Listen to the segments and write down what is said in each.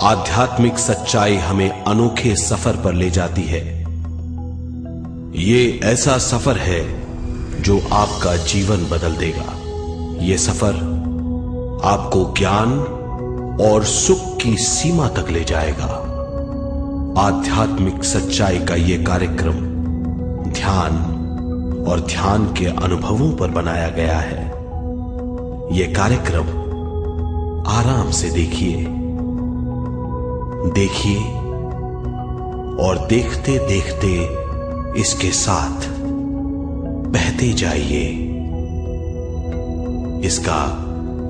आध्यात्मिक सच्चाई हमें अनोखे सफर पर ले जाती है। ये ऐसा सफर है जो आपका जीवन बदल देगा। ये सफर आपको ज्ञान और सुख की सीमा तक ले जाएगा। आध्यात्मिक सच्चाई का ये कार्यक्रम ध्यान और ध्यान के अनुभवों पर बनाया गया है। ये कार्यक्रम आराम से देखिए और देखते देखते इसके साथ बहते जाइए। इसका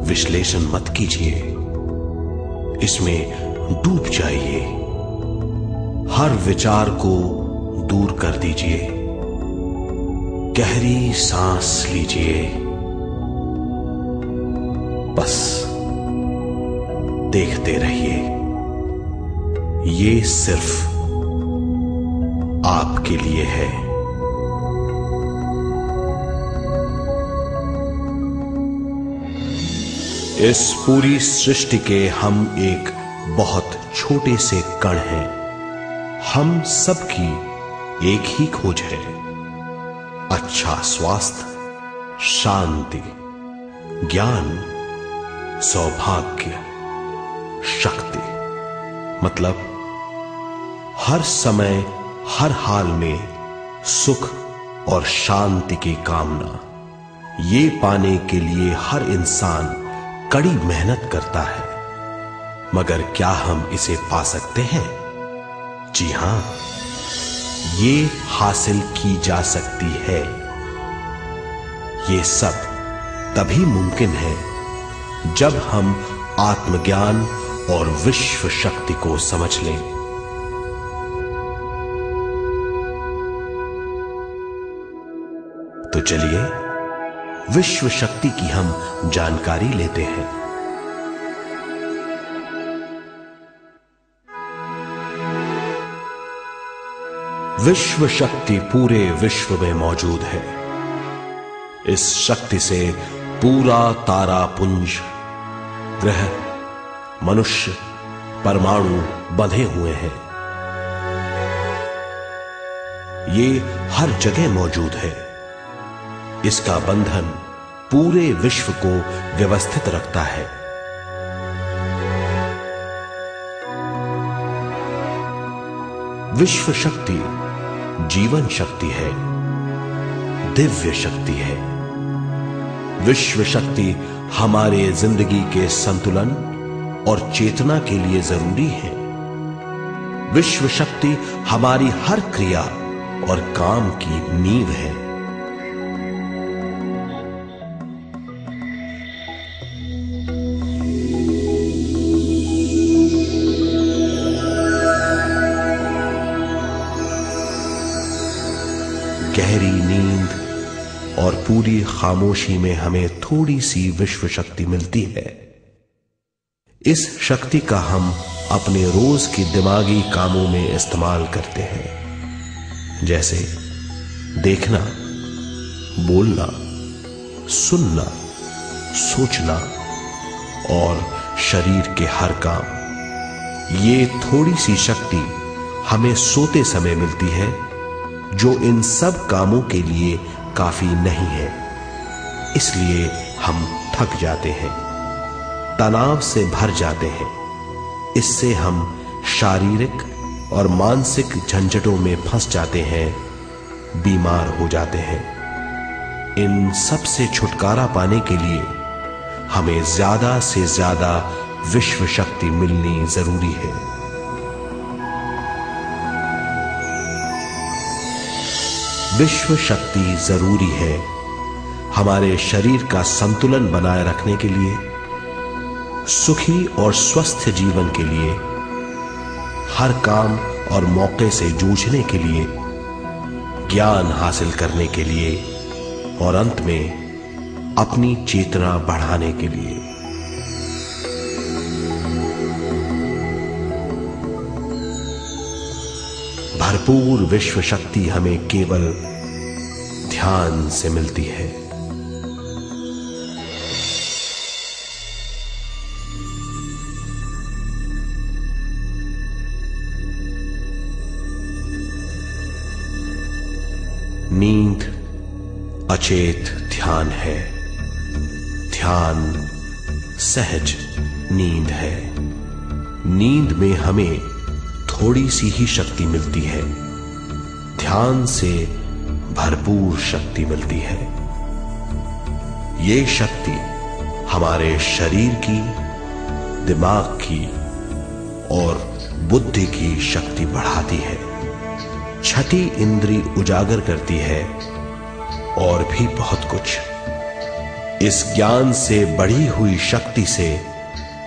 विश्लेषण मत कीजिए, इसमें डूब जाइए। हर विचार को दूर कर दीजिए। गहरी सांस लीजिए। बस देखते रहिए। ये सिर्फ आपके लिए है। इस पूरी सृष्टि के हम एक बहुत छोटे से कण हैं। हम सबकी एक ही खोज है, अच्छा स्वास्थ्य, शांति, ज्ञान, सौभाग्य, शक्ति। मतलब हर समय हर हाल में सुख और शांति की कामना। ये पाने के लिए हर इंसान कड़ी मेहनत करता है, मगर क्या हम इसे पा सकते हैं? जी हां, ये हासिल की जा सकती है। ये सब तभी मुमकिन है जब हम आत्मज्ञान और विश्व शक्ति को समझ लें। तो चलिए विश्व शक्ति की हम जानकारी लेते हैं। विश्व शक्ति पूरे विश्व में मौजूद है। इस शक्ति से पूरा तारापुंज, ग्रह, मनुष्य, परमाणु बंधे हुए हैं। ये हर जगह मौजूद है। इसका बंधन पूरे विश्व को व्यवस्थित रखता है। विश्व शक्ति जीवन शक्ति है, दिव्य शक्ति है। विश्व शक्ति हमारे जिंदगी के संतुलन और चेतना के लिए जरूरी है। विश्व शक्ति हमारी हर क्रिया और काम की नींव है। गहरी नींद और पूरी खामोशी में हमें थोड़ी सी विश्व शक्ति मिलती है। इस शक्ति का हम अपने रोज के दिमागी कामों में इस्तेमाल करते हैं, जैसे देखना, बोलना, सुनना, सोचना और शरीर के हर काम। ये थोड़ी सी शक्ति हमें सोते समय मिलती है, जो इन सब कामों के लिए काफी नहीं है। इसलिए हम थक जाते हैं, तनाव से भर जाते हैं। इससे हम शारीरिक और मानसिक झंझटों में फंस जाते हैं, बीमार हो जाते हैं। इन सब से छुटकारा पाने के लिए हमें ज्यादा से ज्यादा विश्व शक्ति मिलनी जरूरी है। विश्व शक्ति जरूरी है हमारे शरीर का संतुलन बनाए रखने के लिए, सुखी और स्वस्थ जीवन के लिए, हर काम और मौके से जूझने के लिए, ज्ञान हासिल करने के लिए और अंत में अपनी चेतना बढ़ाने के लिए। भरपूर विश्व शक्ति हमें केवल ध्यान से मिलती है। नींद अचेत ध्यान है, ध्यान सहज नींद है। नींद में हमें थोड़ी सी ही शक्ति मिलती है, ध्यान से भरपूर शक्ति मिलती है। ये शक्ति हमारे शरीर की, दिमाग की और बुद्धि की शक्ति बढ़ाती है, छठी इंद्री उजागर करती है और भी बहुत कुछ। इस ज्ञान से बढ़ी हुई शक्ति से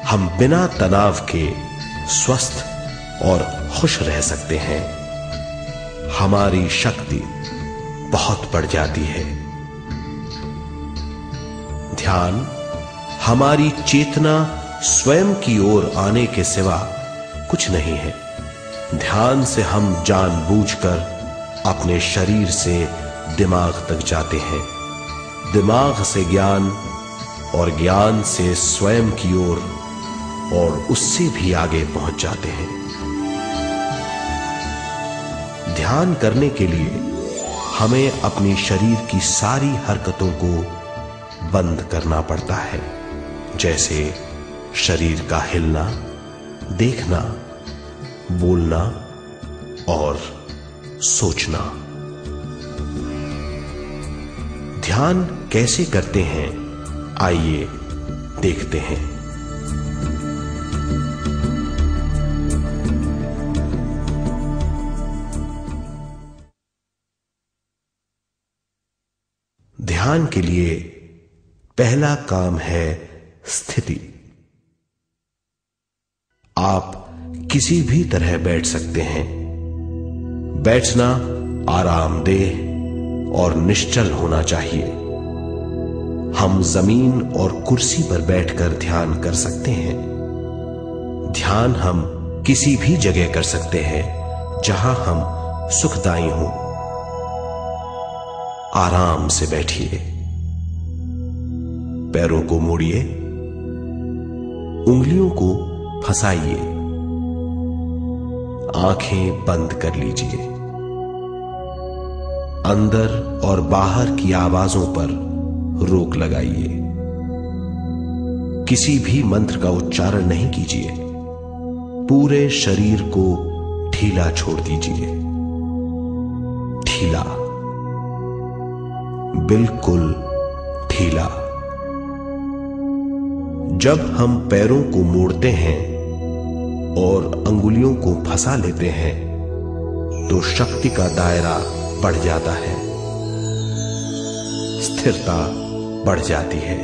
हम बिना तनाव के स्वस्थ और खुश रह सकते हैं। हमारी शक्ति बहुत बढ़ जाती है। ध्यान हमारी चेतना स्वयं की ओर आने के सिवा कुछ नहीं है। ध्यान से हम जानबूझकर अपने शरीर से दिमाग तक जाते हैं, दिमाग से ज्ञान और ज्ञान से स्वयं की ओर और उससे भी आगे पहुंच जाते हैं। ध्यान करने के लिए हमें अपने शरीर की सारी हरकतों को बंद करना पड़ता है, जैसे शरीर का हिलना, देखना, बोलना और सोचना। ध्यान कैसे करते हैं, आइए देखते हैं। ध्यान के लिए पहला काम है स्थिति। आप किसी भी तरह बैठ सकते हैं। बैठना आरामदेह और निश्चल होना चाहिए। हम जमीन और कुर्सी पर बैठकर ध्यान कर सकते हैं। ध्यान हम किसी भी जगह कर सकते हैं जहां हम सुखदायी हों। आराम से बैठिए, पैरों को मोड़िए, उंगलियों को फंसाइए, आंखें बंद कर लीजिए। अंदर और बाहर की आवाजों पर रोक लगाइए। किसी भी मंत्र का उच्चारण नहीं कीजिए। पूरे शरीर को ढीला छोड़ दीजिए। ढीला, बिल्कुल ढीला। जब हम पैरों को मोड़ते हैं और अंगुलियों को फंसा लेते हैं तो शक्ति का दायरा बढ़ जाता है, स्थिरता बढ़ जाती है।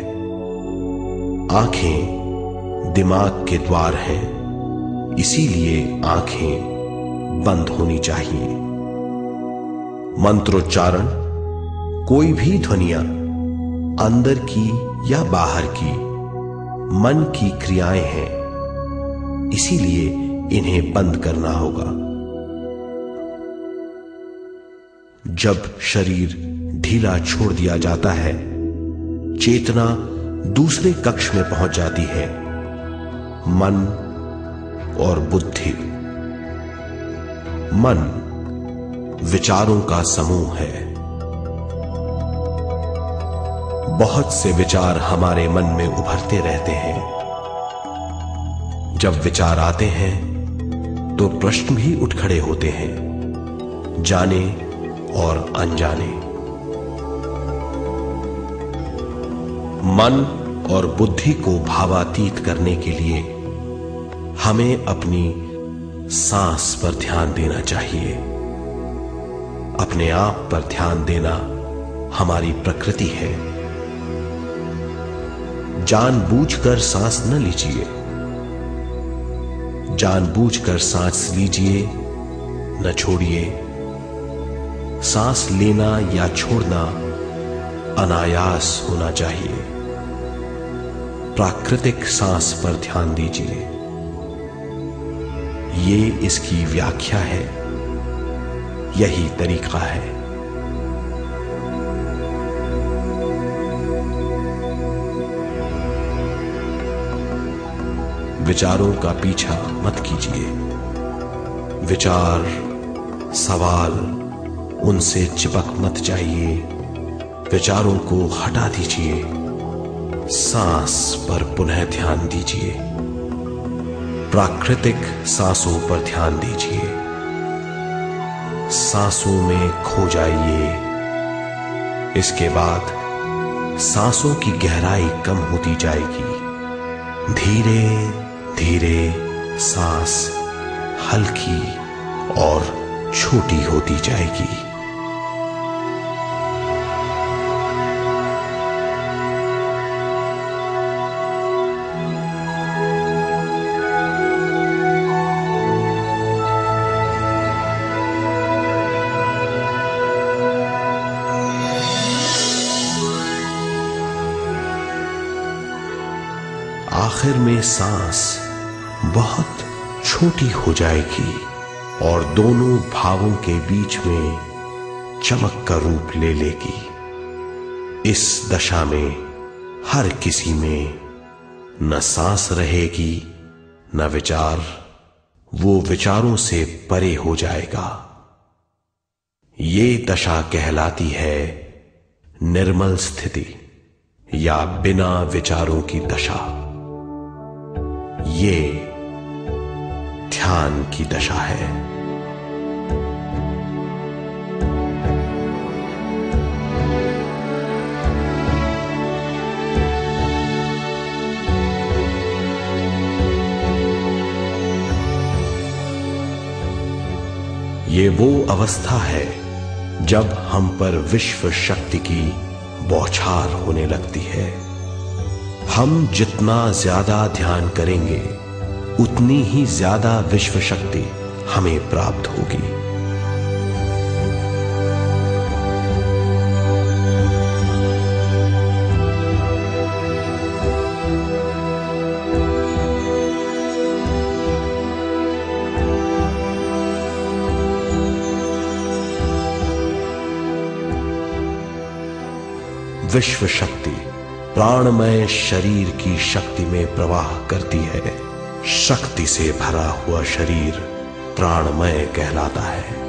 आंखें दिमाग के द्वार हैं, इसीलिए आंखें बंद होनी चाहिए। मंत्रोच्चारण, कोई भी ध्वनियां अंदर की या बाहर की मन की क्रियाएं हैं, इसीलिए इन्हें बंद करना होगा। जब शरीर ढीला छोड़ दिया जाता है, चेतना दूसरे कक्ष में पहुंच जाती है। मन और बुद्धि। मन विचारों का समूह है। बहुत से विचार हमारे मन में उभरते रहते हैं। जब विचार आते हैं तो प्रश्न भी उठ खड़े होते हैं, जाने और अनजाने। मन और बुद्धि को भावातीत करने के लिए हमें अपनी सांस पर ध्यान देना चाहिए। अपने आप पर ध्यान देना हमारी प्रकृति है। जानबूझकर सांस न लीजिए। जानबूझकर सांस लीजिए, न छोड़िए। सांस लेना या छोड़ना अनायास होना चाहिए। प्राकृतिक सांस पर ध्यान दीजिए। ये इसकी व्याख्या है, यही तरीका है। विचारों का पीछा मत कीजिए। विचार, सवाल उनसे चिपक मत जाइए, विचारों को हटा दीजिए, सांस पर पुनः ध्यान दीजिए, प्राकृतिक सांसों पर ध्यान दीजिए, सांसों में खो जाइए। इसके बाद सांसों की गहराई कम होती जाएगी, धीरे धीरे सांस हल्की और छोटी होती जाएगी। आखिर में सांस बहुत छोटी हो जाएगी और दोनों भावों के बीच में चमक का रूप ले लेगी। इस दशा में हर किसी में न सांस रहेगी न विचार, वो विचारों से परे हो जाएगा। ये दशा कहलाती है निर्मल स्थिति या बिना विचारों की दशा। ये ध्यान की दशा है। ये वो अवस्था है जब हम पर विश्व शक्ति की बौछार होने लगती है। हम जितना ज्यादा ध्यान करेंगे उतनी ही ज्यादा विश्व शक्ति हमें प्राप्त होगी। विश्व शक्ति प्राणमय शरीर की शक्ति में प्रवाह करती है। शक्ति से भरा हुआ शरीर प्राणमय कहलाता है।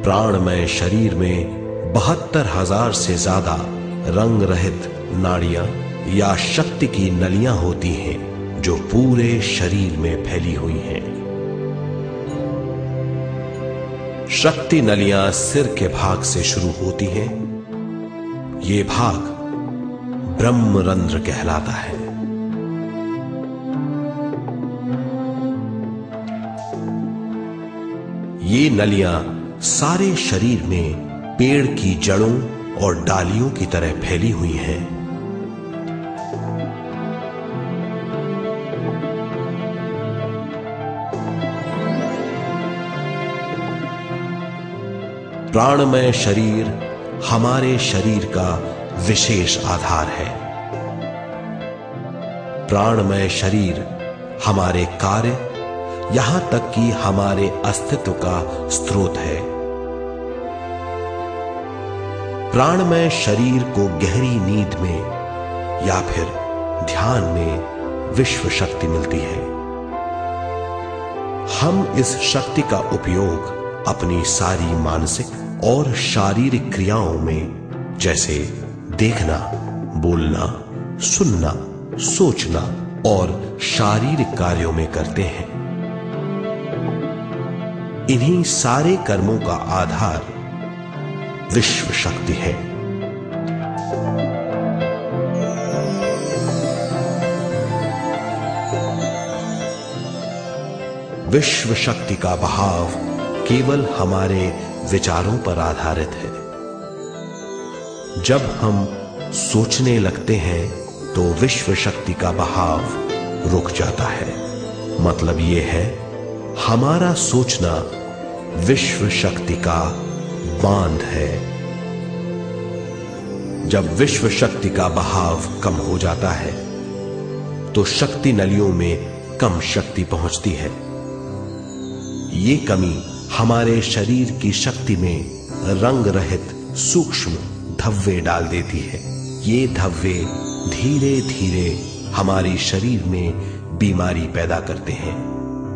प्राणमय शरीर में 72,000 से ज्यादा रंग रहित नाड़ियां या शक्ति की नलियां होती हैं जो पूरे शरीर में फैली हुई हैं। शक्ति नलियां सिर के भाग से शुरू होती हैं। ये भाग ब्रह्मरंध्र कहलाता है। ये नलियां सारे शरीर में पेड़ की जड़ों और डालियों की तरह फैली हुई हैं। प्राणमय शरीर हमारे शरीर का विशेष आधार है। प्राणमय शरीर हमारे कार्य, यहां तक कि हमारे अस्तित्व का स्रोत है। प्राणमय शरीर को गहरी नींद में या फिर ध्यान में विश्व शक्ति मिलती है। हम इस शक्ति का उपयोग अपनी सारी मानसिक और शारीरिक क्रियाओं में, जैसे देखना, बोलना, सुनना, सोचना और शारीरिक कार्यों में करते हैं। इन्हीं सारे कर्मों का आधार विश्व शक्ति है। विश्व शक्ति का बहाव केवल हमारे विचारों पर आधारित है। जब हम सोचने लगते हैं तो विश्व शक्ति का बहाव रुक जाता है। मतलब यह है, हमारा सोचना विश्व शक्ति का बांध है। जब विश्व शक्ति का बहाव कम हो जाता है तो शक्ति नलियों में कम शक्ति पहुंचती है। ये कमी हमारे शरीर की शक्ति में रंग रहित सूक्ष्म धब्बे डाल देती है। ये धब्बे धीरे धीरे हमारे शरीर में बीमारी पैदा करते हैं।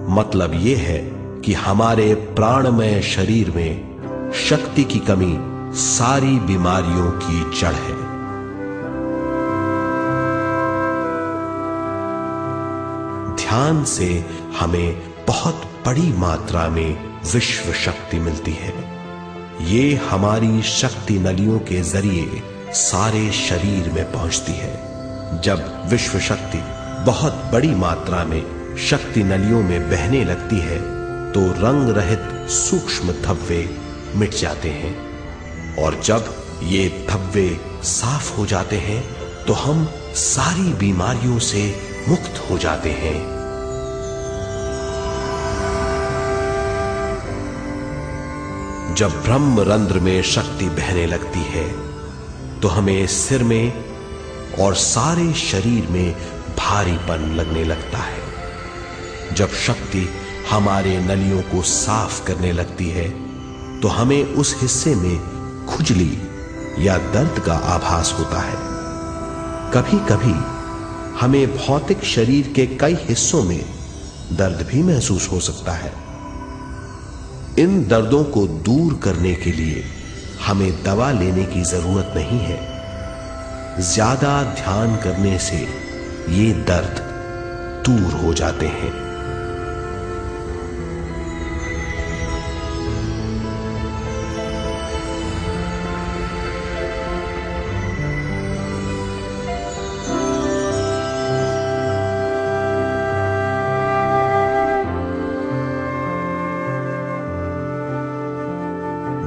मतलब ये है कि हमारे प्राणमय शरीर में शक्ति की कमी सारी बीमारियों की जड़ है। ध्यान से हमें बहुत बड़ी मात्रा में विश्व शक्ति मिलती है। ये हमारी शक्ति नलियों के जरिए सारे शरीर में पहुंचती है। जब विश्व शक्ति बहुत बड़ी मात्रा में शक्ति नलियों में बहने लगती है तो रंग रहित सूक्ष्म धब्बे मिट जाते हैं, और जब ये धब्बे साफ हो जाते हैं तो हम सारी बीमारियों से मुक्त हो जाते हैं। जब ब्रह्म रंध्र में शक्ति बहने लगती है तो हमें सिर में और सारे शरीर में भारीपन लगने लगता है। जब शक्ति हमारे नलियों को साफ करने लगती है तो हमें उस हिस्से में खुजली या दर्द का आभास होता है। कभी कभी हमें भौतिक शरीर के कई हिस्सों में दर्द भी महसूस हो सकता है। इन दर्दों को दूर करने के लिए हमें दवा लेने की जरूरत नहीं है। ज्यादा ध्यान करने से ये दर्द दूर हो जाते हैं।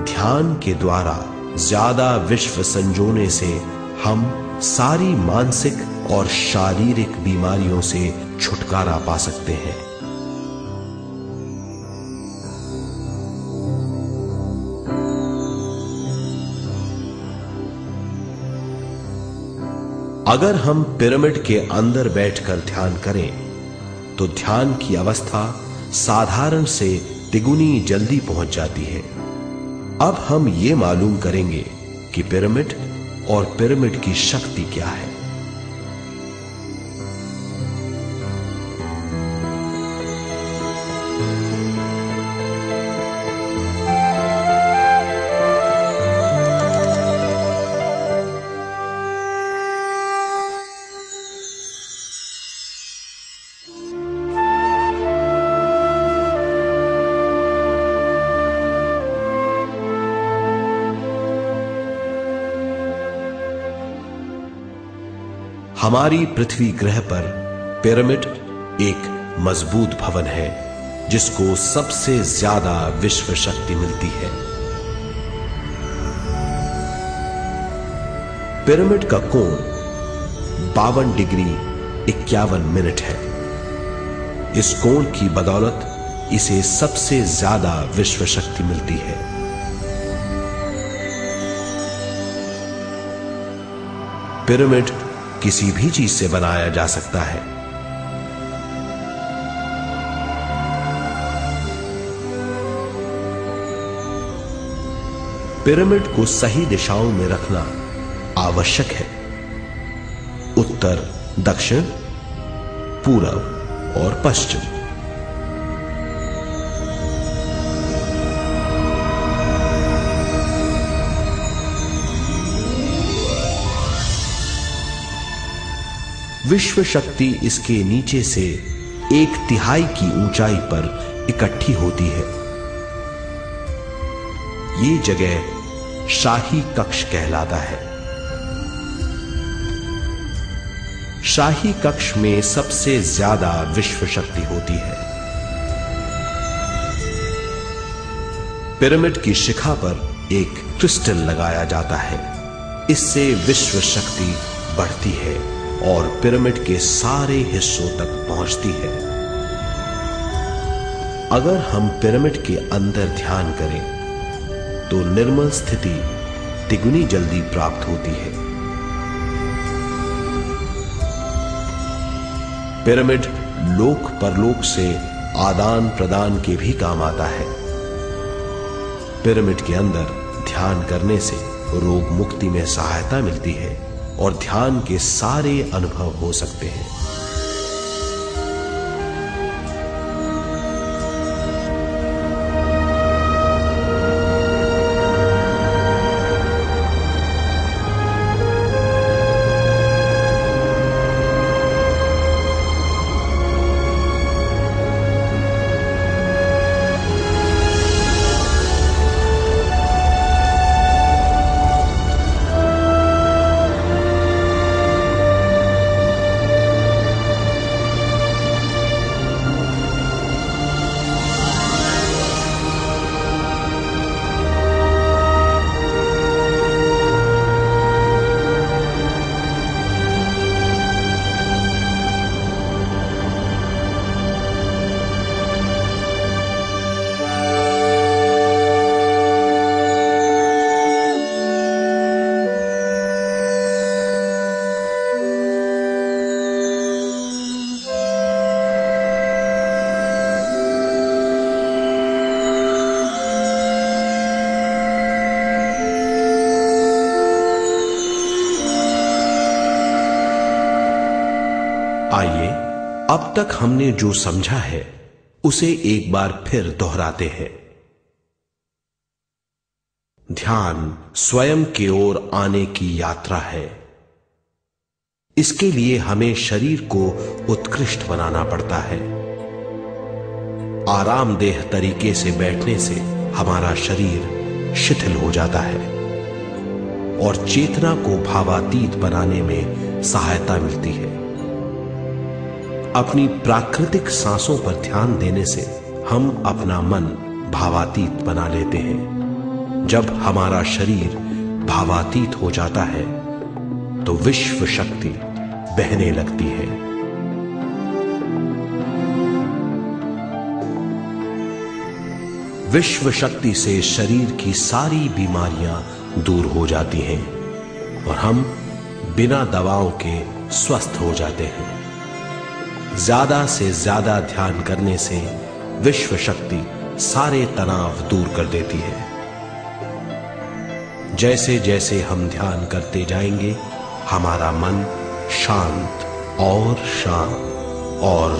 ध्यान के द्वारा ज्यादा विश्व संजोने से हम सारी मानसिक और शारीरिक बीमारियों से छुटकारा पा सकते हैं। अगर हम पिरामिड के अंदर बैठकर ध्यान करें तो ध्यान की अवस्था साधारण से तिगुनी जल्दी पहुंच जाती है। अब हम ये मालूम करेंगे कि पिरामिड और पिरामिड की शक्ति क्या है। हमारी पृथ्वी ग्रह पर पिरामिड एक मजबूत भवन है जिसको सबसे ज्यादा विश्व शक्ति मिलती है। पिरामिड का कोण 52 डिग्री 51 मिनट है। इस कोण की बदौलत इसे सबसे ज्यादा विश्व शक्ति मिलती है। पिरामिड किसी भी चीज से बनाया जा सकता है। पिरामिड को सही दिशाओं में रखना आवश्यक है। उत्तर, दक्षिण, पूरब और पश्चिम। विश्व शक्ति इसके नीचे से 1/3 की ऊंचाई पर इकट्ठी होती है। ये जगह शाही कक्ष कहलाता है। शाही कक्ष में सबसे ज्यादा विश्व शक्ति होती है। पिरामिड की शिखा पर एक क्रिस्टल लगाया जाता है। इससे विश्व शक्ति बढ़ती है और पिरामिड के सारे हिस्सों तक पहुंचती है। अगर हम पिरामिड के अंदर ध्यान करें तो निर्मल स्थिति तिगुनी जल्दी प्राप्त होती है। पिरामिड लोक परलोक से आदान प्रदान के भी काम आता है। पिरामिड के अंदर ध्यान करने से रोग मुक्ति में सहायता मिलती है और ध्यान के सारे अनुभव हो सकते हैं। आइए अब तक हमने जो समझा है उसे एक बार फिर दोहराते हैं। ध्यान स्वयं की ओर आने की यात्रा है। इसके लिए हमें शरीर को उत्कृष्ट बनाना पड़ता है। आरामदेह तरीके से बैठने से हमारा शरीर शिथिल हो जाता है और चेतना को भावातीत बनाने में सहायता मिलती है। अपनी प्राकृतिक सांसों पर ध्यान देने से हम अपना मन भावातीत बना लेते हैं। जब हमारा शरीर भावातीत हो जाता है तो विश्व शक्ति बहने लगती है। विश्व शक्ति से शरीर की सारी बीमारियां दूर हो जाती हैं और हम बिना दवाओं के स्वस्थ हो जाते हैं। ज्यादा से ज्यादा ध्यान करने से विश्व शक्ति सारे तनाव दूर कर देती है। जैसे जैसे हम ध्यान करते जाएंगे हमारा मन शांत और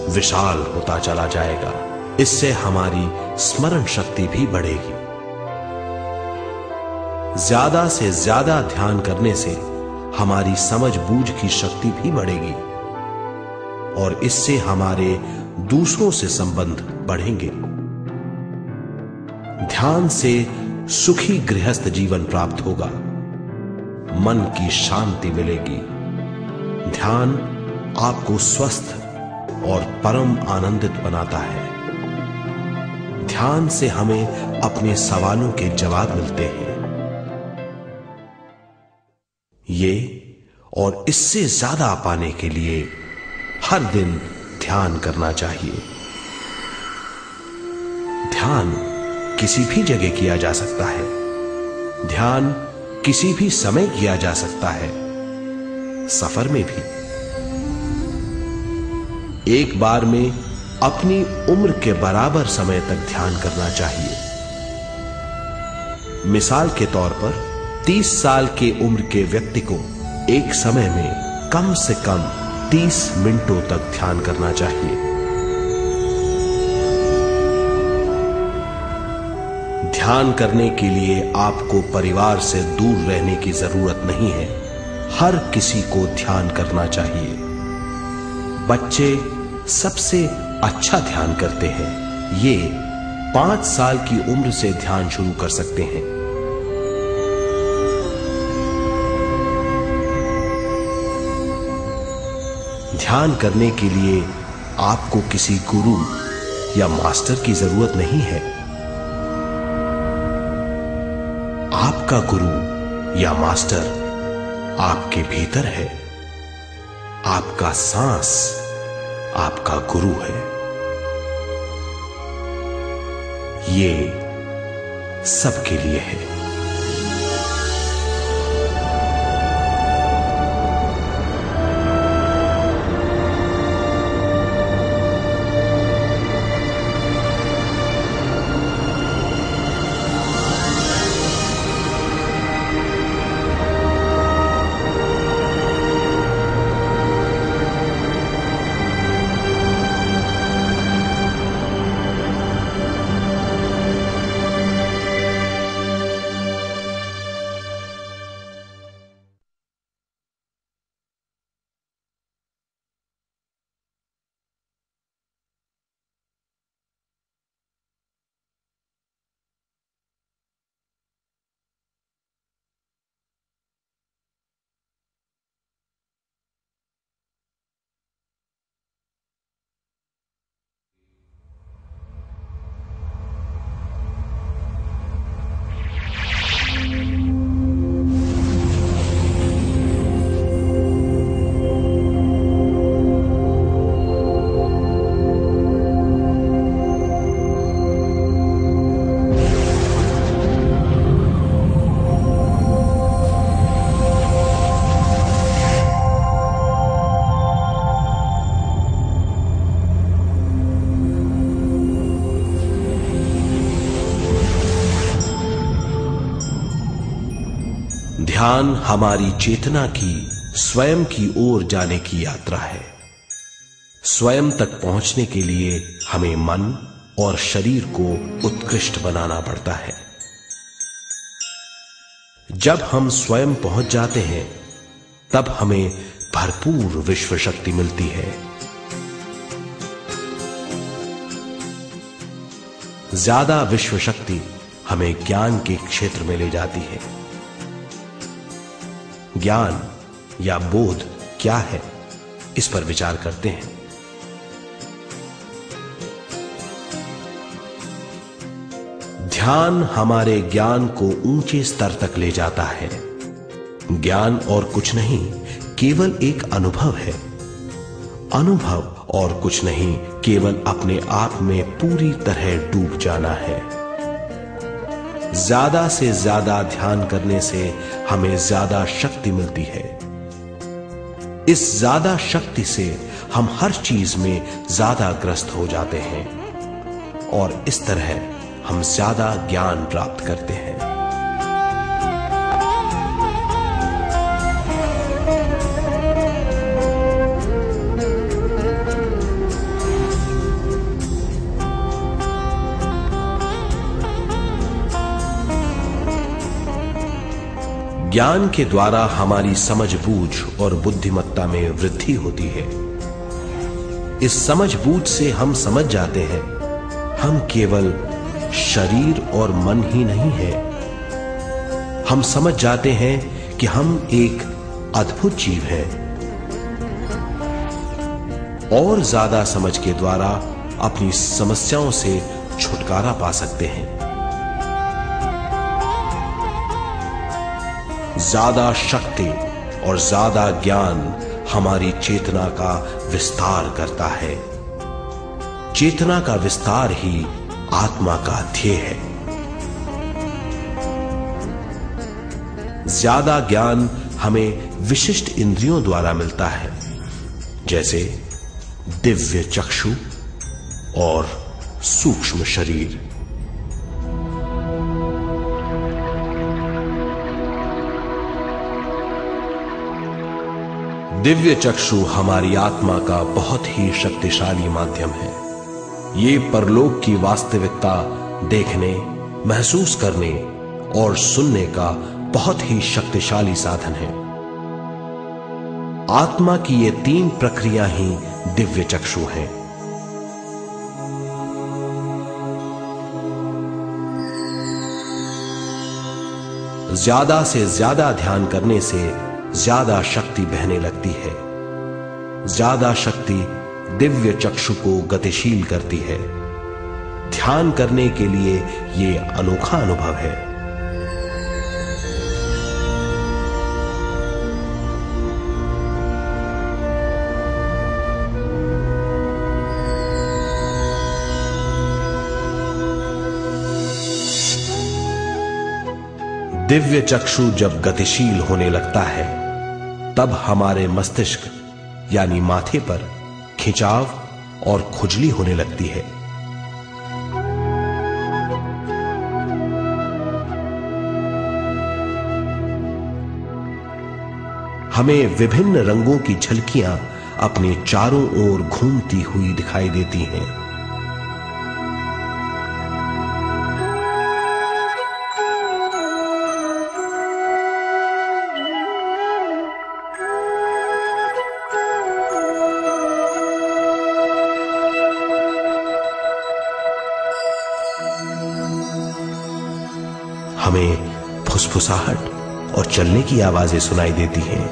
विशाल होता चला जाएगा। इससे हमारी स्मरण शक्ति भी बढ़ेगी। ज्यादा से ज्यादा ध्यान करने से हमारी समझ बूझ की शक्ति भी बढ़ेगी और इससे हमारे दूसरों से संबंध बढ़ेंगे। ध्यान से सुखी गृहस्थ जीवन प्राप्त होगा, मन की शांति मिलेगी। ध्यान आपको स्वस्थ और परम आनंदित बनाता है। ध्यान से हमें अपने सवालों के जवाब मिलते हैं। ये और इससे ज्यादा पाने के लिए हर दिन ध्यान करना चाहिए। ध्यान किसी भी जगह किया जा सकता है। ध्यान किसी भी समय किया जा सकता है, सफर में भी। एक बार में अपनी उम्र के बराबर समय तक ध्यान करना चाहिए। मिसाल के तौर पर 30 साल की उम्र के व्यक्ति को एक समय में कम से कम 30 मिनटों तक ध्यान करना चाहिए। ध्यान करने के लिए आपको परिवार से दूर रहने की जरूरत नहीं है। हर किसी को ध्यान करना चाहिए। बच्चे सबसे अच्छा ध्यान करते हैं। ये 5 साल की उम्र से ध्यान शुरू कर सकते हैं। ध्यान करने के लिए आपको किसी गुरु या मास्टर की जरूरत नहीं है। आपका गुरु या मास्टर आपके भीतर है। आपका सांस आपका गुरु है। ये सबके लिए है। ध्यान हमारी चेतना की स्वयं की ओर जाने की यात्रा है। स्वयं तक पहुंचने के लिए हमें मन और शरीर को उत्कृष्ट बनाना पड़ता है। जब हम स्वयं पहुंच जाते हैं तब हमें भरपूर विश्व शक्ति मिलती है। ज्यादा विश्व शक्ति हमें ज्ञान के क्षेत्र में ले जाती है। ज्ञान या बोध क्या है, इस पर विचार करते हैं। ध्यान हमारे ज्ञान को ऊंचे स्तर तक ले जाता है। ज्ञान और कुछ नहीं, केवल एक अनुभव है। अनुभव और कुछ नहीं, केवल अपने आप में पूरी तरह डूब जाना है। ज्यादा से ज्यादा ध्यान करने से हमें ज्यादा शक्ति मिलती है। इस ज्यादा शक्ति से हम हर चीज में ज्यादा ग्रस्त हो जाते हैं और इस तरह हम ज्यादा ज्ञान प्राप्त करते हैं। ज्ञान के द्वारा हमारी समझबूझ और बुद्धिमत्ता में वृद्धि होती है। इस समझबूझ से हम समझ जाते हैं हम केवल शरीर और मन ही नहीं है। हम समझ जाते हैं कि हम एक अद्भुत जीव हैं। और ज्यादा समझ के द्वारा अपनी समस्याओं से छुटकारा पा सकते हैं। ज्यादा शक्ति और ज्यादा ज्ञान हमारी चेतना का विस्तार करता है। चेतना का विस्तार ही आत्मा का ध्येय है। ज्यादा ज्ञान हमें विशिष्ट इंद्रियों द्वारा मिलता है, जैसे दिव्य चक्षु और सूक्ष्म शरीर। दिव्य चक्षु हमारी आत्मा का बहुत ही शक्तिशाली माध्यम है। ये परलोक की वास्तविकता देखने, महसूस करने और सुनने का बहुत ही शक्तिशाली साधन है। आत्मा की ये तीन प्रक्रिया ही दिव्य चक्षु हैं। ज्यादा से ज्यादा ध्यान करने से ज्यादा शक्ति बहने लगती है। ज्यादा शक्ति दिव्य चक्षु को गतिशील करती है। ध्यान करने के लिए यह अनोखा अनुभव है। दिव्य चक्षु जब गतिशील होने लगता है तब हमारे मस्तिष्क यानी माथे पर खिंचाव और खुजली होने लगती है। हमें विभिन्न रंगों की झलकियां अपने चारों ओर घूमती हुई दिखाई देती हैं। हमें फुसफुसाहट और चलने की आवाजें सुनाई देती हैं।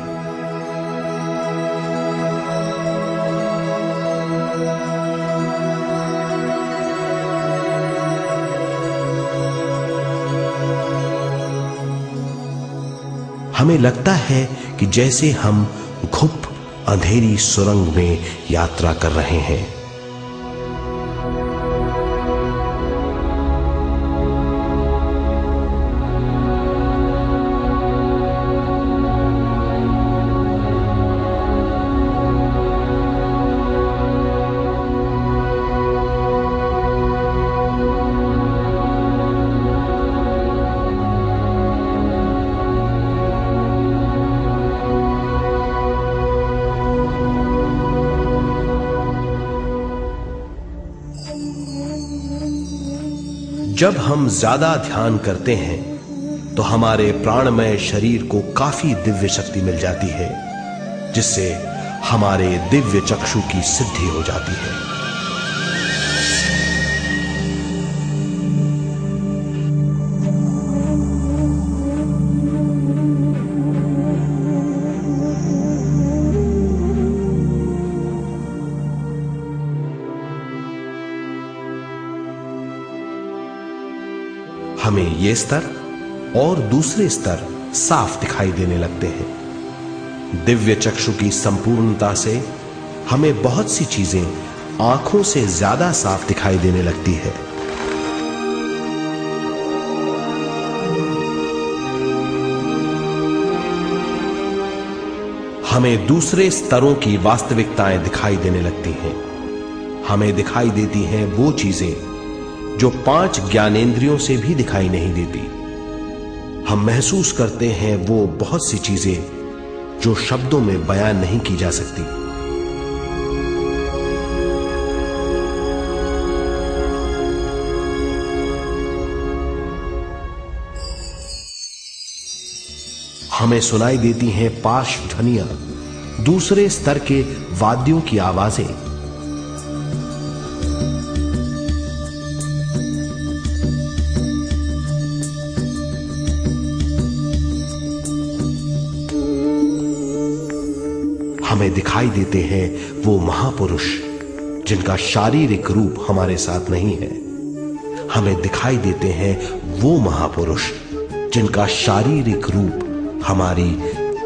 हमें लगता है कि जैसे हम घुप अंधेरी सुरंग में यात्रा कर रहे हैं। जब हम ज्यादा ध्यान करते हैं तो हमारे प्राणमय शरीर को काफी दिव्य शक्ति मिल जाती है, जिससे हमारे दिव्य चक्षु की सिद्धि हो जाती है। हमें ये स्तर और दूसरे स्तर साफ दिखाई देने लगते हैं। दिव्य चक्षु की संपूर्णता से हमें बहुत सी चीजें आंखों से ज्यादा साफ दिखाई देने लगती है। हमें दूसरे स्तरों की वास्तविकताएं दिखाई देने लगती हैं। हमें दिखाई देती हैं वो चीजें जो 5 ज्ञानेंद्रियों से भी दिखाई नहीं देती। हम महसूस करते हैं वो बहुत सी चीजें जो शब्दों में बयान नहीं की जा सकती। हमें सुनाई देती हैं पार्श्व ध्वनियां, दूसरे स्तर के वाद्यों की आवाजें। हमें दिखाई देते हैं वो महापुरुष जिनका शारीरिक रूप हमारे साथ नहीं है। हमें दिखाई देते हैं वो महापुरुष जिनका शारीरिक रूप हमारी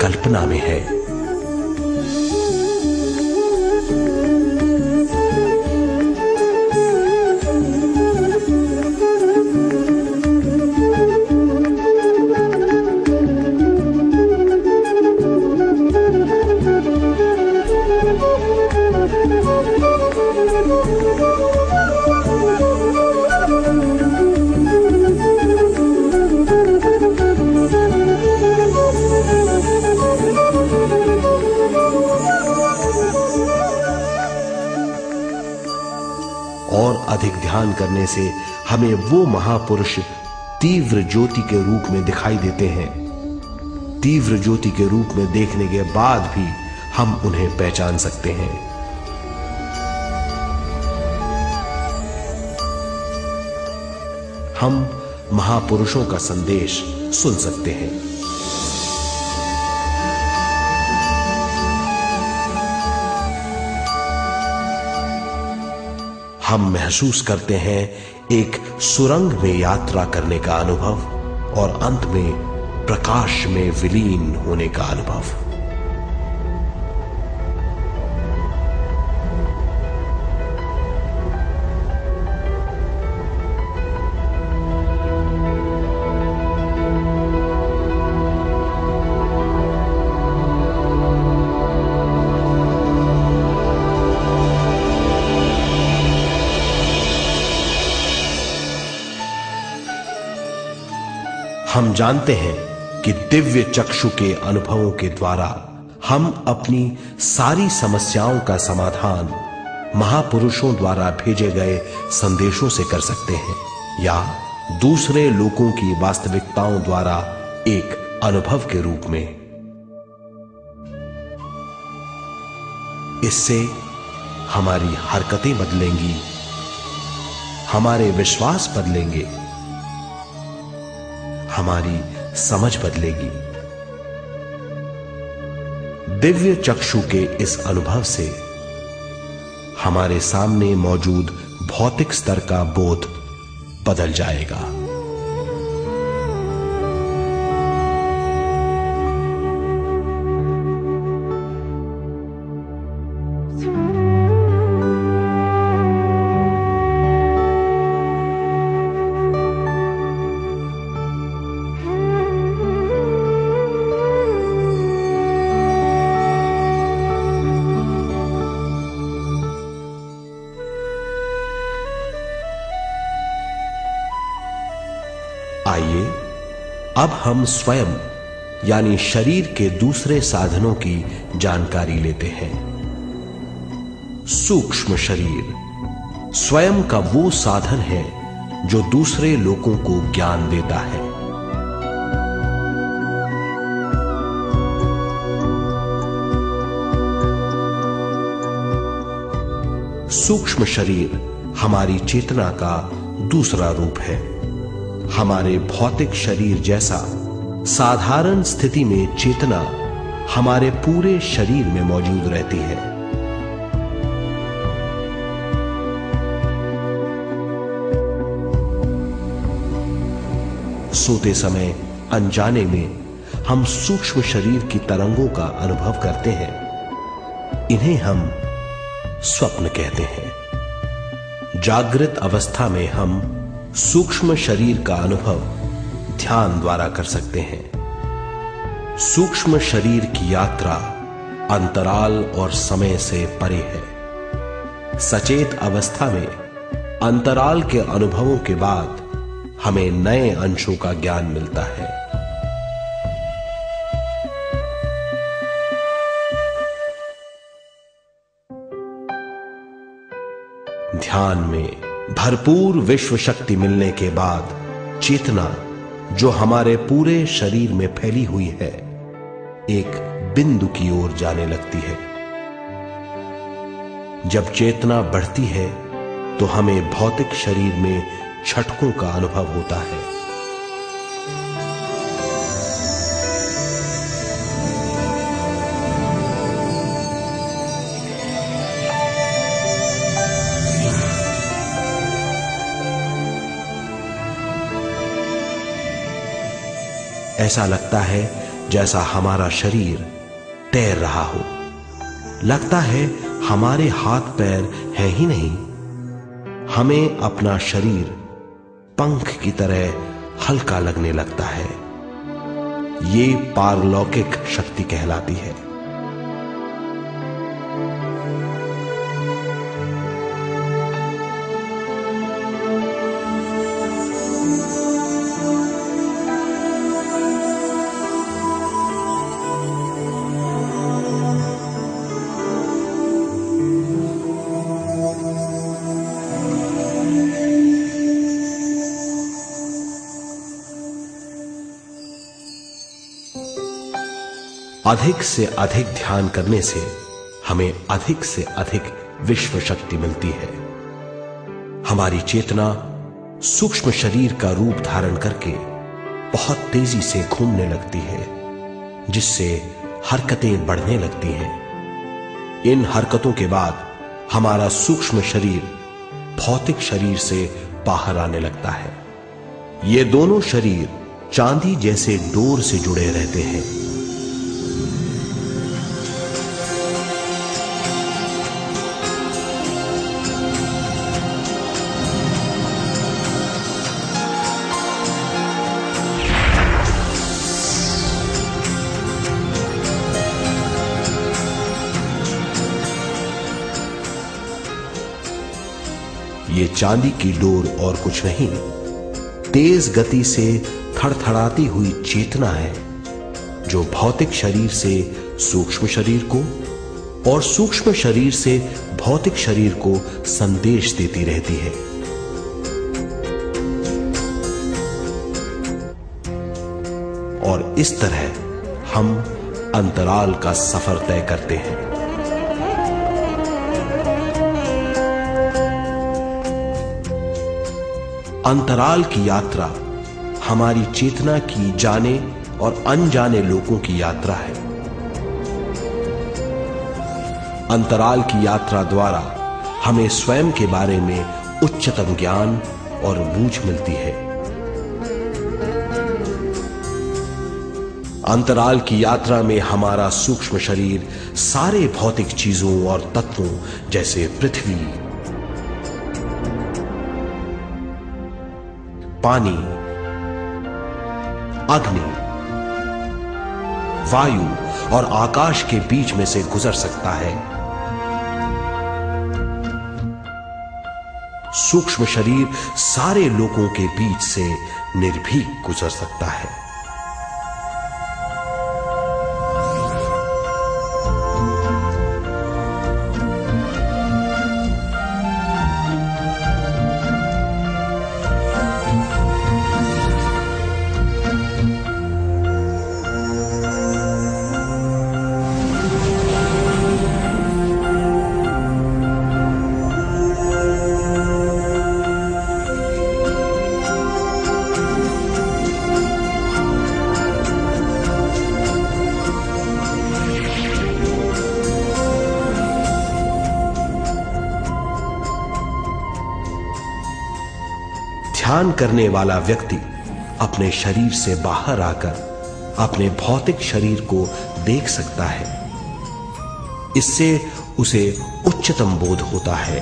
कल्पना में है। और अधिक ध्यान करने से हमें वो महापुरुष तीव्र ज्योति के रूप में दिखाई देते हैं। तीव्र ज्योति के रूप में देखने के बाद भी हम उन्हें पहचान सकते हैं। हम महापुरुषों का संदेश सुन सकते हैं। हम महसूस करते हैं एक सुरंग में यात्रा करने का अनुभव और अंत में प्रकाश में विलीन होने का अनुभव। हम जानते हैं कि दिव्य चक्षु के अनुभवों के द्वारा हम अपनी सारी समस्याओं का समाधान महापुरुषों द्वारा भेजे गए संदेशों से कर सकते हैं, या दूसरे लोगों की वास्तविकताओं द्वारा एक अनुभव के रूप में। इससे हमारी हरकतें बदलेंगी, हमारे विश्वास बदलेंगे, हमारी समझ बदलेगी। दिव्य चक्षु के इस अनुभव से हमारे सामने मौजूद भौतिक स्तर का बोध बदल जाएगा। आइए अब हम स्वयं यानी शरीर के दूसरे साधनों की जानकारी लेते हैं। सूक्ष्म शरीर स्वयं का वो साधन है जो दूसरे लोगों को ज्ञान देता है। सूक्ष्म शरीर हमारी चेतना का दूसरा रूप है। हमारे भौतिक शरीर जैसा साधारण स्थिति में चेतना हमारे पूरे शरीर में मौजूद रहती है। सोते समय अनजाने में हम सूक्ष्म शरीर की तरंगों का अनुभव करते हैं। इन्हें हम स्वप्न कहते हैं। जागृत अवस्था में हम सूक्ष्म शरीर का अनुभव ध्यान द्वारा कर सकते हैं। सूक्ष्म शरीर की यात्रा अंतराल और समय से परे है। सचेत अवस्था में अंतराल के अनुभवों के बाद हमें नए अंशों का ज्ञान मिलता है। ध्यान में भरपूर विश्व शक्ति मिलने के बाद चेतना जो हमारे पूरे शरीर में फैली हुई है, एक बिंदु की ओर जाने लगती है। जब चेतना बढ़ती है तो हमें भौतिक शरीर में झटकों का अनुभव होता है। ऐसा लगता है जैसा हमारा शरीर तैर रहा हो। लगता है हमारे हाथ पैर हैं ही नहीं। हमें अपना शरीर पंख की तरह हल्का लगने लगता है। ये पारलौकिक शक्ति कहलाती है। अधिक से अधिक ध्यान करने से हमें अधिक से अधिक विश्व शक्ति मिलती है। हमारी चेतना सूक्ष्म शरीर का रूप धारण करके बहुत तेजी से घूमने लगती है, जिससे हरकतें बढ़ने लगती हैं। इन हरकतों के बाद हमारा सूक्ष्म शरीर भौतिक शरीर से बाहर आने लगता है। ये दोनों शरीर चांदी जैसे डोर से जुड़े रहते हैं। ये चांदी की डोर और कुछ नहीं, तेज गति से थड़थड़ाती हुई चेतना है, जो भौतिक शरीर से सूक्ष्म शरीर को और सूक्ष्म शरीर से भौतिक शरीर को संदेश देती रहती है। और इस तरह हम अंतराल का सफर तय करते हैं। अंतराल की यात्रा हमारी चेतना की जाने और अनजाने लोगों की यात्रा है। अंतराल की यात्रा द्वारा हमें स्वयं के बारे में उच्चतम ज्ञान और बूझ मिलती है। अंतराल की यात्रा में हमारा सूक्ष्म शरीर सारे भौतिक चीजों और तत्वों जैसे पृथ्वी, पानी, अग्नि, वायु और आकाश के बीच में से गुजर सकता है। सूक्ष्म शरीर सारे लोगों के बीच से निर्भीक गुजर सकता है। ध्यान करने वाला व्यक्ति अपने शरीर से बाहर आकर अपने भौतिक शरीर को देख सकता है। इससे उसे उच्चतम बोध होता है।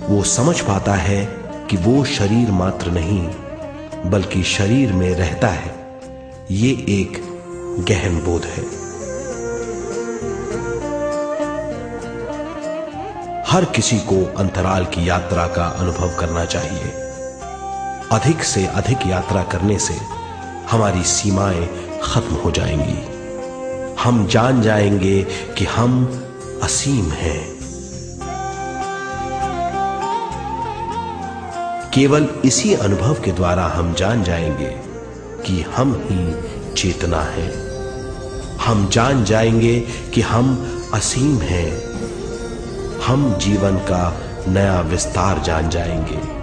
वो समझ पाता है कि वो शरीर मात्र नहीं बल्कि शरीर में रहता है। ये एक गहन बोध है। हर किसी को अंतराल की यात्रा का अनुभव करना चाहिए। अधिक से अधिक यात्रा करने से हमारी सीमाएं खत्म हो जाएंगी। हम जान जाएंगे कि हम असीम हैं। केवल इसी अनुभव के द्वारा हम जान जाएंगे कि हम ही चेतना है। हम जान जाएंगे कि हम असीम हैं। हम जीवन का नया विस्तार जान जाएंगे।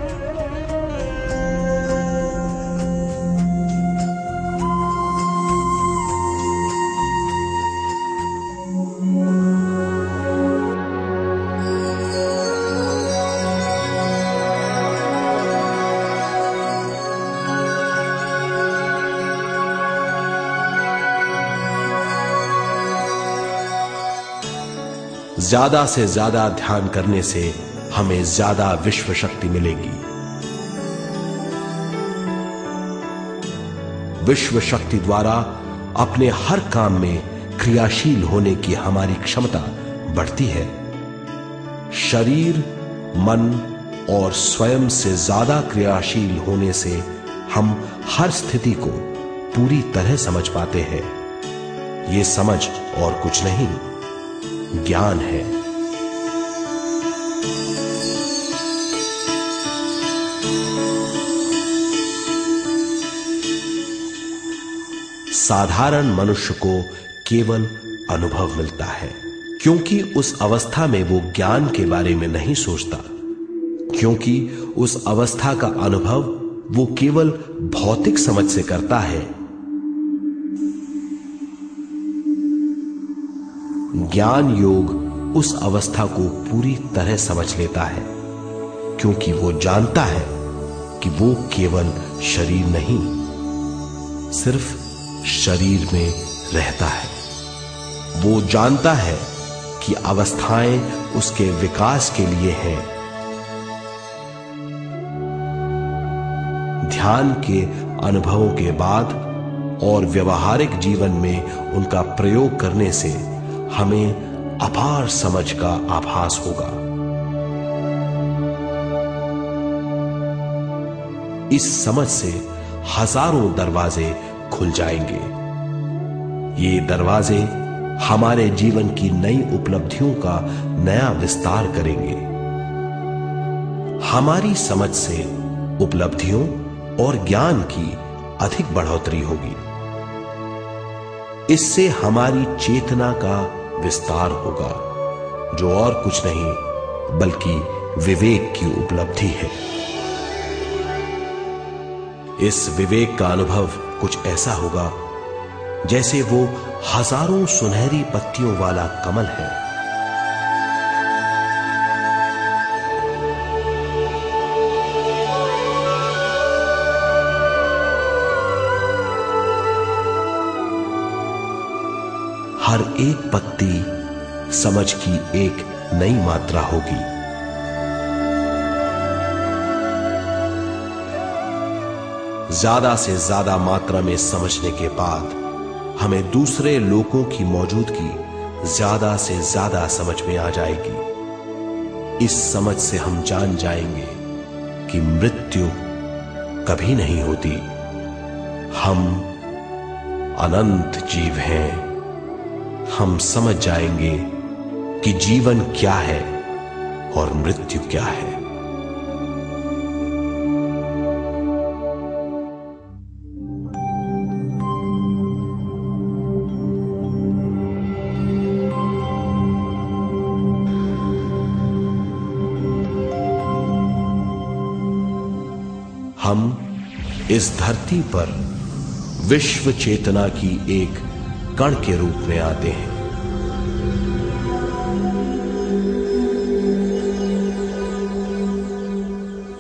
ज्यादा से ज्यादा ध्यान करने से हमें ज्यादा विश्व शक्ति मिलेगी। विश्व शक्ति द्वारा अपने हर काम में क्रियाशील होने की हमारी क्षमता बढ़ती है। शरीर, मन और स्वयं से ज्यादा क्रियाशील होने से हम हर स्थिति को पूरी तरह समझ पाते हैं। ये समझ और कुछ नहीं, ज्ञान है। साधारण मनुष्य को केवल अनुभव मिलता है, क्योंकि उस अवस्था में वो ज्ञान के बारे में नहीं सोचता, क्योंकि उस अवस्था का अनुभव वो केवल भौतिक समझ से करता है। ज्ञान योग उस अवस्था को पूरी तरह समझ लेता है, क्योंकि वो जानता है कि वो केवल शरीर नहीं, सिर्फ शरीर में रहता है। वो जानता है कि अवस्थाएं उसके विकास के लिए हैं। ध्यान के अनुभवों के बाद और व्यवहारिक जीवन में उनका प्रयोग करने से हमें अपार समझ का आभास होगा। इस समझ से हजारों दरवाजे खुल जाएंगे। ये दरवाजे हमारे जीवन की नई उपलब्धियों का नया विस्तार करेंगे। हमारी समझ से उपलब्धियों और ज्ञान की अधिक बढ़ोतरी होगी। इससे हमारी चेतना का विस्तार होगा, जो और कुछ नहीं बल्कि विवेक की उपलब्धि है। इस विवेक का अनुभव कुछ ऐसा होगा जैसे वो हजारों सुनहरी पत्तियों वाला कमल है। हर एक पत्ती समझ की एक नई मात्रा होगी। ज्यादा से ज्यादा मात्रा में समझने के बाद हमें दूसरे लोगों की मौजूदगी ज्यादा से ज्यादा समझ में आ जाएगी। इस समझ से हम जान जाएंगे कि मृत्यु कभी नहीं होती। हम अनंत जीव हैं। हम समझ जाएंगे कि जीवन क्या है और मृत्यु क्या है। हम इस धरती पर विश्व चेतना की एक कण के रूप में आते हैं।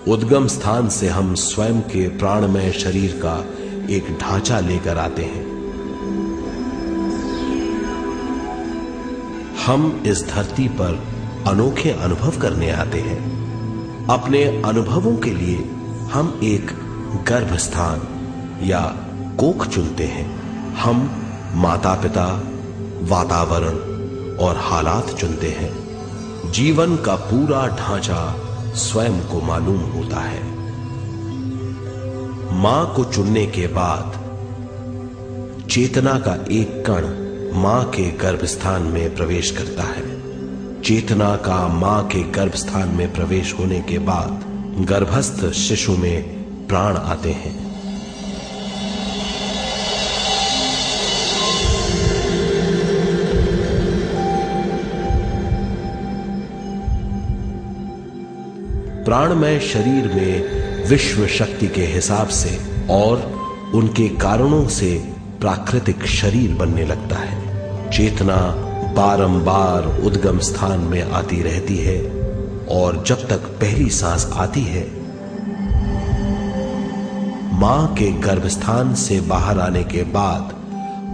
उद्गम स्थान से हम स्वयं के प्राणमय शरीर का एक ढांचा लेकर आते हैं। हम इस धरती पर अनोखे अनुभव करने आते हैं। अपने अनुभवों के लिए हम एक गर्भ स्थान या कोख चुनते हैं। हम माता पिता, वातावरण और हालात चुनते हैं। जीवन का पूरा ढांचा स्वयं को मालूम होता है। मां को चुनने के बाद चेतना का एक कण मां के गर्भस्थान में प्रवेश करता है। चेतना का मां के गर्भस्थान में प्रवेश होने के बाद गर्भस्थ शिशु में प्राण आते हैं। प्राणमय शरीर में विश्व शक्ति के हिसाब से और उनके कारणों से प्राकृतिक शरीर बनने लगता है। चेतना बारंबार उद्गम स्थान में आती रहती है और जब तक पहली सांस आती है, मां के गर्भस्थान से बाहर आने के बाद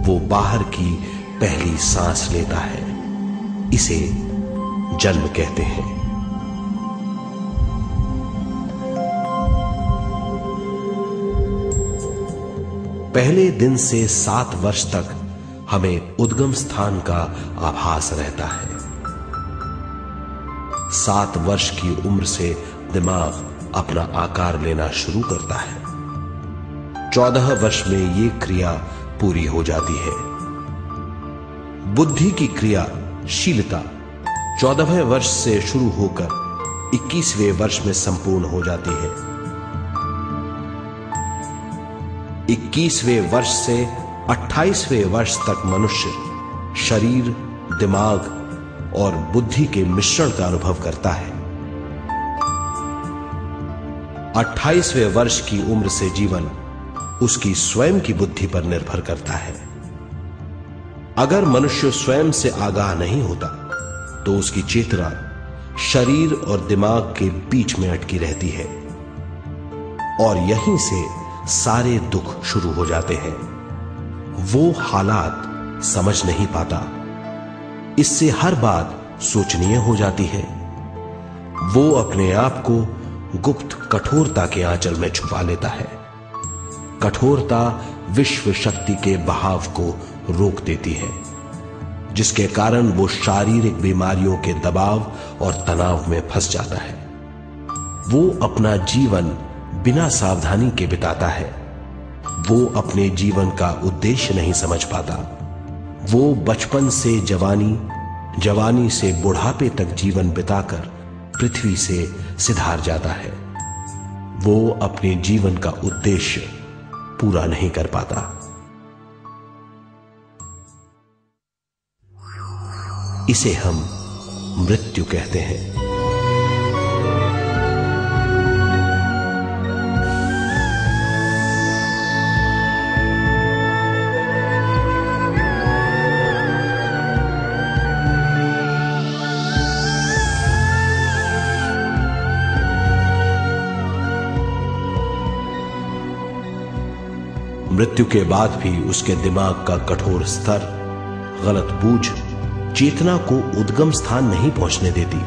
वो बाहर की पहली सांस लेता है। इसे जन्म कहते हैं। पहले दिन से 7 वर्ष तक हमें उद्गम स्थान का आभास रहता है। 7 वर्ष की उम्र से दिमाग अपना आकार लेना शुरू करता है। 14 वर्ष में ये क्रिया पूरी हो जाती है। बुद्धि की क्रियाशीलता 14वें वर्ष से शुरू होकर 21वें वर्ष में संपूर्ण हो जाती है। 21वें वर्ष से 28वें वर्ष तक मनुष्य शरीर, दिमाग और बुद्धि के मिश्रण का अनुभव करता है। 28वें वर्ष की उम्र से जीवन उसकी स्वयं की बुद्धि पर निर्भर करता है। अगर मनुष्य स्वयं से आगाह नहीं होता तो उसकी चेतना शरीर और दिमाग के बीच में अटकी रहती है और यहीं से सारे दुख शुरू हो जाते हैं। वो हालात समझ नहीं पाता, इससे हर बात सोचनीय हो जाती है। वो अपने आप को गुप्त कठोरता के आंचल में छुपा लेता है। कठोरता विश्व शक्ति के बहाव को रोक देती है, जिसके कारण वो शारीरिक बीमारियों के दबाव और तनाव में फंस जाता है। वो अपना जीवन बिना सावधानी के बिताता है। वो अपने जीवन का उद्देश्य नहीं समझ पाता। वो बचपन से जवानी, जवानी से बुढ़ापे तक जीवन बिताकर पृथ्वी से सिधार जाता है। वो अपने जीवन का उद्देश्य पूरा नहीं कर पाता। इसे हम मृत्यु कहते हैं। मृत्यु के बाद भी उसके दिमाग का कठोर स्तर, गलत बूझ चेतना को उद्गम स्थान नहीं पहुंचने देती।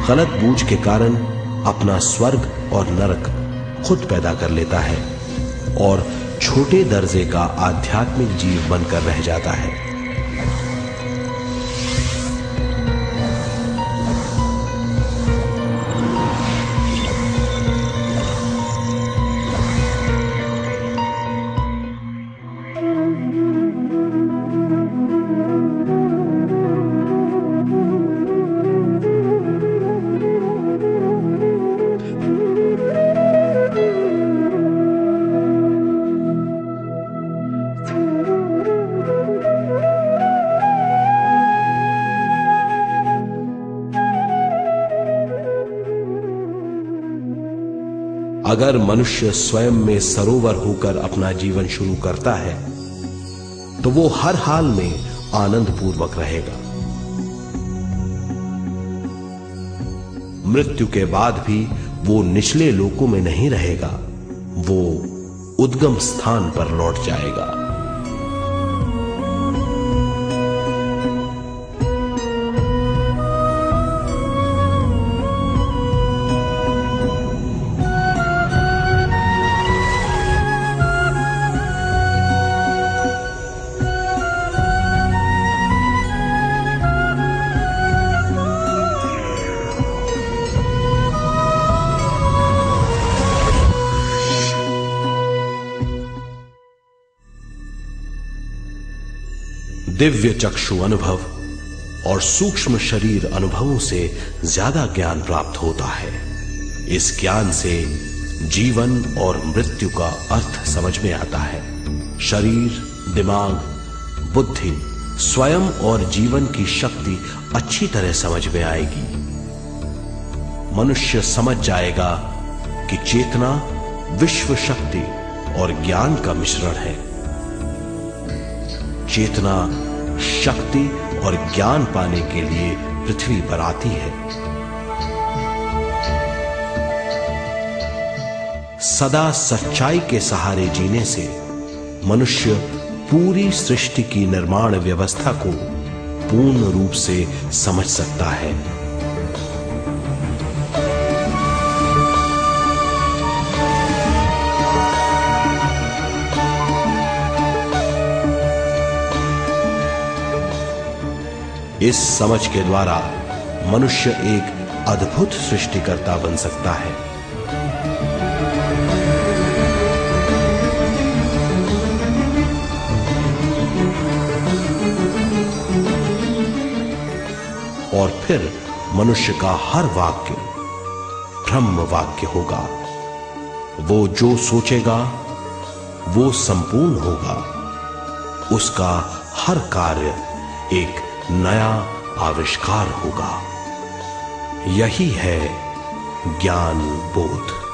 गलत बूझ के कारण अपना स्वर्ग और नरक खुद पैदा कर लेता है और छोटे दर्जे का आध्यात्मिक जीव बनकर रह जाता है। अगर मनुष्य स्वयं में सरोवर होकर अपना जीवन शुरू करता है तो वो हर हाल में आनंद पूर्वक रहेगा। मृत्यु के बाद भी वो निचले लोकों में नहीं रहेगा, वो उद्गम स्थान पर लौट जाएगा। दिव्य चक्षु अनुभव और सूक्ष्म शरीर अनुभवों से ज्यादा ज्ञान प्राप्त होता है। इस ज्ञान से जीवन और मृत्यु का अर्थ समझ में आता है। शरीर, दिमाग, बुद्धि, स्वयं और जीवन की शक्ति अच्छी तरह समझ में आएगी। मनुष्य समझ जाएगा कि चेतना विश्व शक्ति और ज्ञान का मिश्रण है। चेतना शक्ति और ज्ञान पाने के लिए पृथ्वी पर आती है। सदा सच्चाई के सहारे जीने से मनुष्य पूरी सृष्टि की निर्माण व्यवस्था को पूर्ण रूप से समझ सकता है। इस समझ के द्वारा मनुष्य एक अद्भुत सृष्टिकर्ता बन सकता है। और फिर मनुष्य का हर वाक्य ब्रह्म वाक्य होगा। वो जो सोचेगा वो संपूर्ण होगा। उसका हर कार्य एक नया आविष्कार होगा। यही है ज्ञान बोध।